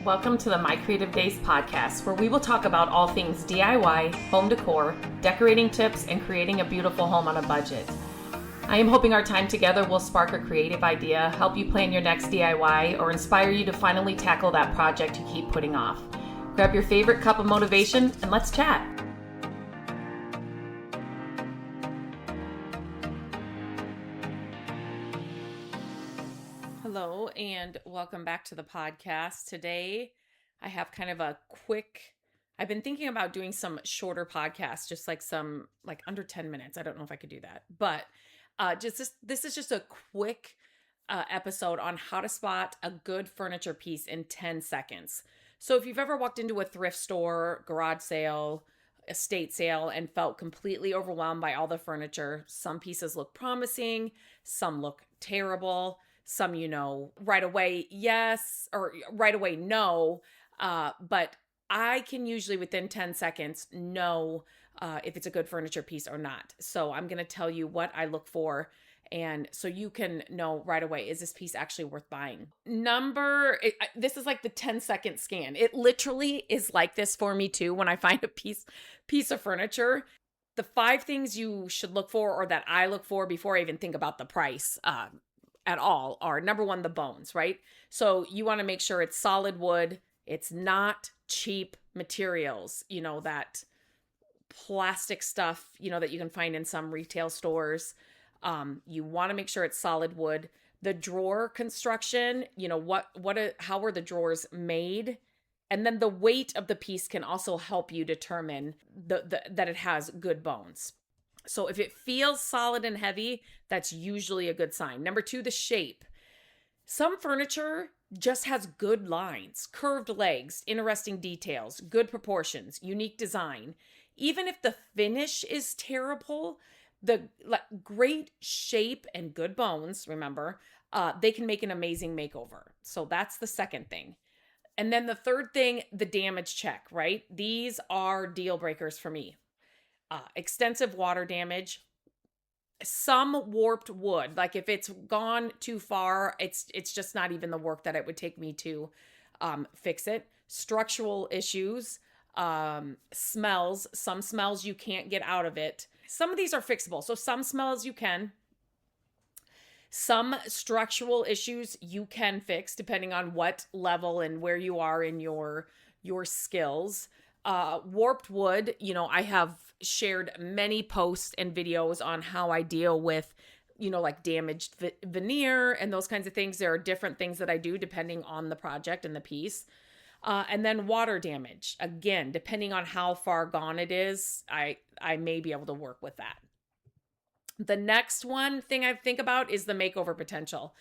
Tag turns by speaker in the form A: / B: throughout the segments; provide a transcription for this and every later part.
A: Welcome to the My Creative Days podcast, where we will talk about all things DIY, home decor, decorating tips, and creating a beautiful home on a budget. I am hoping our time together will spark a creative idea, help you plan your next DIY, or inspire you to finally tackle that project you keep putting off. Grab your favorite cup of motivation and let's chat. Hello and welcome back to the podcast. Today I have kind of a I've been thinking about doing some shorter podcasts, just like some under 10 minutes. I don't know if I could do that, but this is just a quick episode on how to spot a good furniture piece in 10 seconds. So if you've ever walked into a thrift store, garage sale, estate sale, and felt completely overwhelmed by all the furniture, some pieces look promising, some look terrible. Some, right away, yes, or right away, no. But I can usually within 10 seconds know if it's a good furniture piece or not. So I'm going to tell you what I look for. And so you can know right away, is this piece actually worth buying? This is like the 10-second scan. It literally is like this for me too. When I find a piece of furniture, the 5 things you should look for, or that I look for before I even think about the price, at all, are number 1, the bones, right? So you want to make sure it's solid wood. It's not cheap materials, that plastic stuff, that you can find in some retail stores. You want to make sure it's solid wood. The drawer construction, how are the drawers made? And then the weight of the piece can also help you determine that it has good bones. So if it feels solid and heavy, that's usually a good sign. Number 2, the shape. Some furniture just has good lines, curved legs, interesting details, good proportions, unique design. Even if the finish is terrible, the great shape and good bones, remember, they can make an amazing makeover. So that's the second thing. And then the third thing, the damage check, right? These are deal breakers for me. Extensive water damage, some warped wood. Like if it's gone too far, it's just not even the work that it would take me to fix it. Structural issues, smells. Some smells you can't get out of it. Some of these are fixable. So some smells you can. Some structural issues you can fix depending on what level and where you are in your skills. Warped wood, I have shared many posts and videos on how I deal with, like damaged veneer and those kinds of things. There are different things that I do depending on the project and the piece. And then water damage, again, depending on how far gone it is, I may be able to work with that. The next one thing I think about is the makeover potential.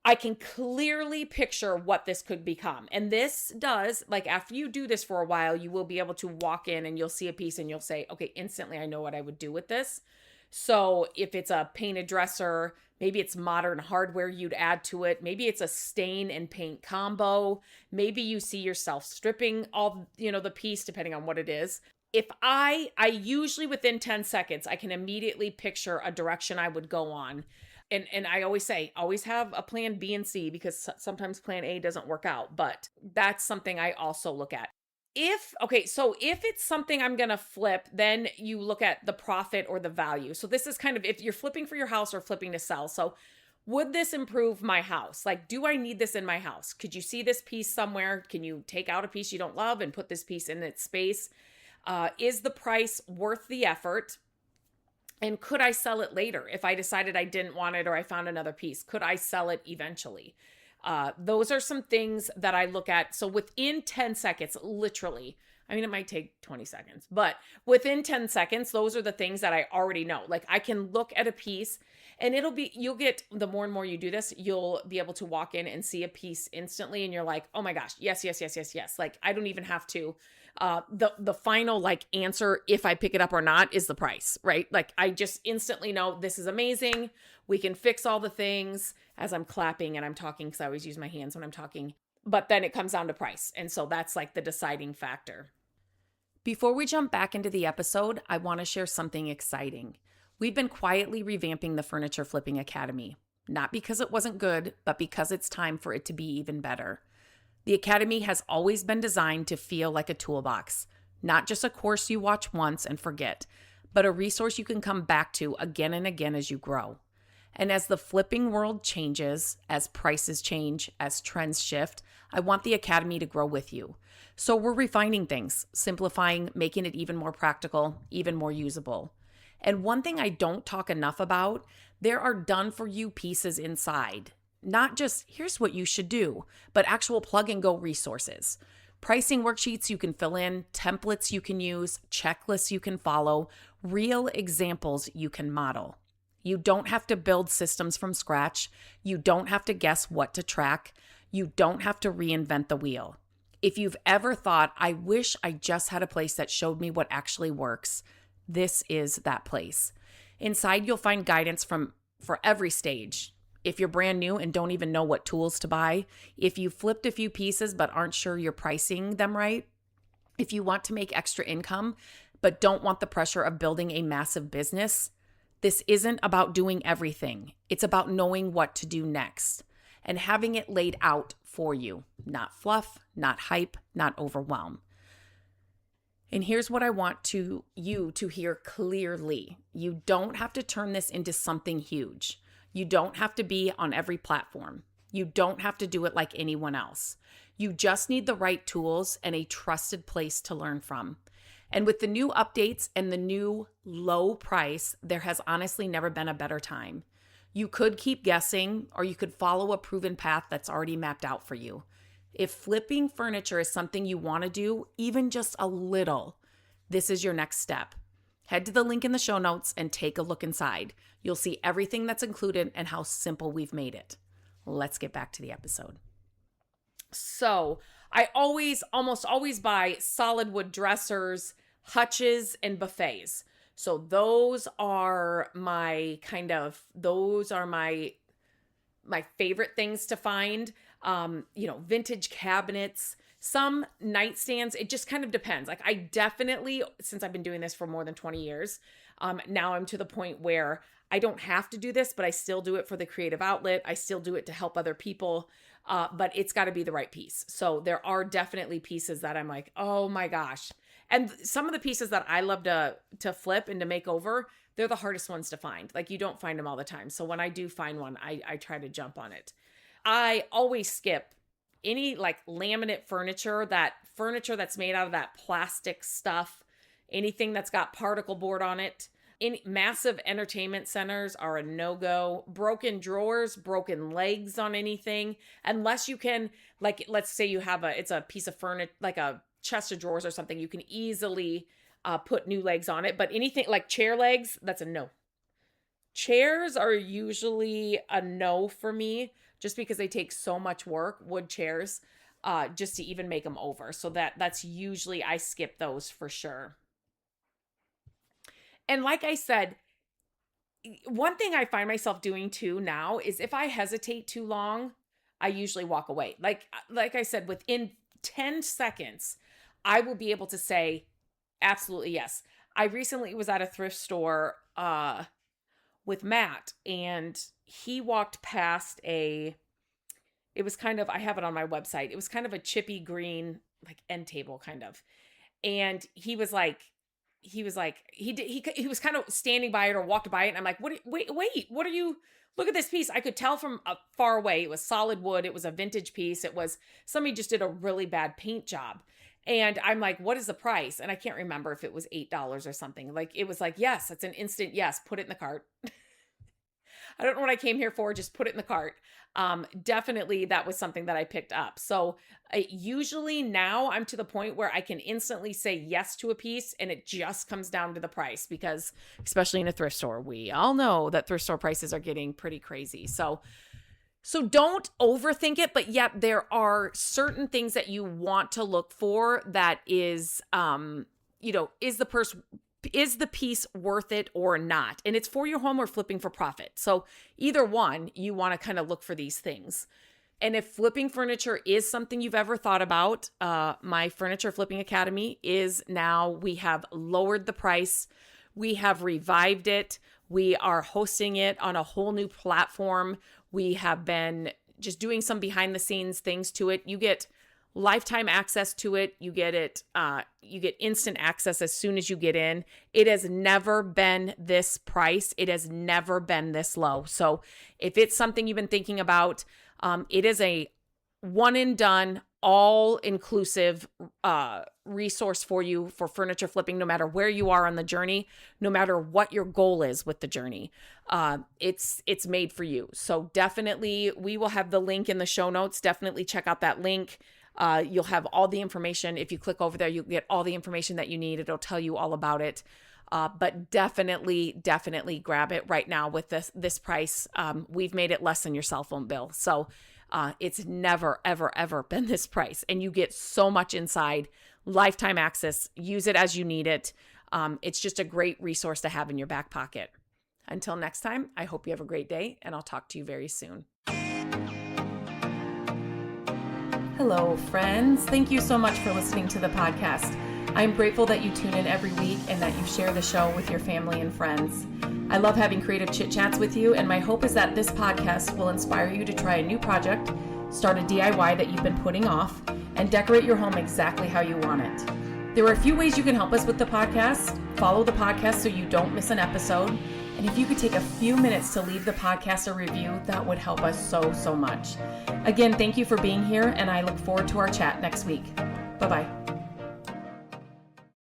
A: I can clearly picture what this could become. And this does, after you do this for a while, you will be able to walk in and you'll see a piece and you'll say, okay, instantly I know what I would do with this. So if it's a painted dresser, maybe it's modern hardware you'd add to it. Maybe it's a stain and paint combo. Maybe you see yourself stripping all, the piece, depending on what it is. If I usually within 10 seconds, I can immediately picture a direction I would go on. And I always say, always have a plan B and C, because sometimes plan A doesn't work out, but that's something I also look at. So if it's something I'm going to flip, then you look at the profit or the value. So this is kind of if you're flipping for your house or flipping to sell. So would this improve my house? Do I need this in my house? Could you see this piece somewhere? Can you take out a piece you don't love and put this piece in its space? Is the price worth the effort? And could I sell it later if I decided I didn't want it or I found another piece? Could I sell it eventually? Those are some things that I look at. So within 10 seconds, literally, it might take 20 seconds, but within 10 seconds, those are the things that I already know. I can look at a piece and you'll get, the more and more you do this, you'll be able to walk in and see a piece instantly. And you're like, oh my gosh, yes, yes, yes, yes, yes. I don't even have to. The final answer, if I pick it up or not, is the price, right? I just instantly know this is amazing. We can fix all the things, as I'm clapping and I'm talking, because I always use my hands when I'm talking. But then it comes down to price. And so that's the deciding factor. Before we jump back into the episode, I want to share something exciting. We've been quietly revamping the Furniture Flipping Academy, not because it wasn't good, but because it's time for it to be even better. The Academy has always been designed to feel like a toolbox, not just a course you watch once and forget, but a resource you can come back to again and again as you grow. And as the flipping world changes, as prices change, as trends shift, I want the Academy to grow with you. So we're refining things, simplifying, making it even more practical, even more usable. And one thing I don't talk enough about, there are done-for-you pieces inside. Not just, here's what you should do, but actual plug-and-go resources. Pricing worksheets you can fill in, templates you can use, checklists you can follow, real examples you can model. You don't have to build systems from scratch. You don't have to guess what to track. You don't have to reinvent the wheel. If you've ever thought, I wish I just had a place that showed me what actually works, this is that place. Inside, you'll find guidance for every stage. If you're brand new and don't even know what tools to buy, if you flipped a few pieces but aren't sure you're pricing them right, if you want to make extra income but don't want the pressure of building a massive business, this isn't about doing everything. It's about knowing what to do next and having it laid out for you, not fluff, not hype, not overwhelm. And here's what I want you to hear clearly. You don't have to turn this into something huge. You don't have to be on every platform. You don't have to do it like anyone else. You just need the right tools and a trusted place to learn from. And with the new updates and the new low price, there has honestly never been a better time. You could keep guessing, or you could follow a proven path that's already mapped out for you. If flipping furniture is something you want to do, even just a little, this is your next step. Head to the link in the show notes and take a look inside. You'll see everything that's included and how simple we've made it. Let's get back to the episode. So I almost always buy solid wood dressers, hutches, and buffets. So those are my favorite things to find. Vintage cabinets, some nightstands. It just kind of depends. Like I definitely, since I've been doing this for more than 20 years, now I'm to the point where I don't have to do this, but I still do it for the creative outlet. I still do it to help other people. But it's got to be the right piece. So there are definitely pieces that I'm like, oh my gosh. And some of the pieces that I love to flip and to make over, they're the hardest ones to find. Like you don't find them all the time. So when I do find one, I try to jump on it. I always skip any like laminate furniture that's made out of that plastic stuff, anything that's got particle board on it. Any massive entertainment centers are a no-go. Broken drawers, broken legs on anything, unless you can, like, let's say you have it's a piece of furniture, like a chest of drawers or something, you can easily put new legs on it. But anything like chair legs, that's a no. Chairs are usually a no for me, just because they take so much work, wood chairs, just to even make them over. So that's usually, I skip those for sure. And like I said, one thing I find myself doing too now is if I hesitate too long, I usually walk away. Like I said, within 10 seconds, I will be able to say, absolutely yes. I recently was at a thrift store with Matt, and he walked past it was kind of, I have it on my website. It was kind of a chippy green, like end table kind of. And he was kind of standing by it or walked by it. And I'm like, wait, what are you, look at this piece. I could tell from far away. It was solid wood. It was a vintage piece. It was, somebody just did a really bad paint job. And I'm like, what is the price? And I can't remember if it was $8 or something. Like, it was like, yes, it's an instant yes, put it in the cart. I don't know what I came here for. Just put it in the cart. Definitely that was something that I picked up. So usually now I'm to the point where I can instantly say yes to a piece, and it just comes down to the price, because especially in a thrift store, we all know that thrift store prices are getting pretty crazy. So don't overthink it, but yet there are certain things that you want to look for that is is the piece worth it or not? And it's for your home or flipping for profit. So either one, you want to kind of look for these things. And if flipping furniture is something you've ever thought about, my Furniture Flipping Academy is now, we have lowered the price. We have revived it. We are hosting it on a whole new platform. We have been just doing some behind the scenes things to it. You get lifetime access to it. You get it, you get instant access as soon as you get in. It has never been this price. It has never been this low. So if it's something you've been thinking about, it is a one and done, all inclusive resource for you for furniture flipping, no matter where you are on the journey, no matter what your goal is with the journey. It's made for you. So definitely, we will have the link in the show notes. Definitely check out that link. You'll have all the information. If you click over there, you'll get all the information that you need. It'll tell you all about it. But definitely grab it right now with this price. We've made it less than your cell phone bill. So it's never, ever been this price. And you get so much inside, lifetime access. Use it as you need it. It's just a great resource to have in your back pocket. Until next time, I hope you have a great day, and I'll talk to you very soon. Hello, friends. Thank you so much for listening to the podcast. I'm grateful that you tune in every week and that you share the show with your family and friends. I love having creative chit chats with you, and my hope is that this podcast will inspire you to try a new project, start a DIY that you've been putting off, and decorate your home exactly how you want it. There are a few ways you can help us with the podcast. Follow the podcast so you don't miss an episode. And if you could take a few minutes to leave the podcast a review, that would help us so much. Again, thank you for being here, and I look forward to our chat next week. Bye-bye.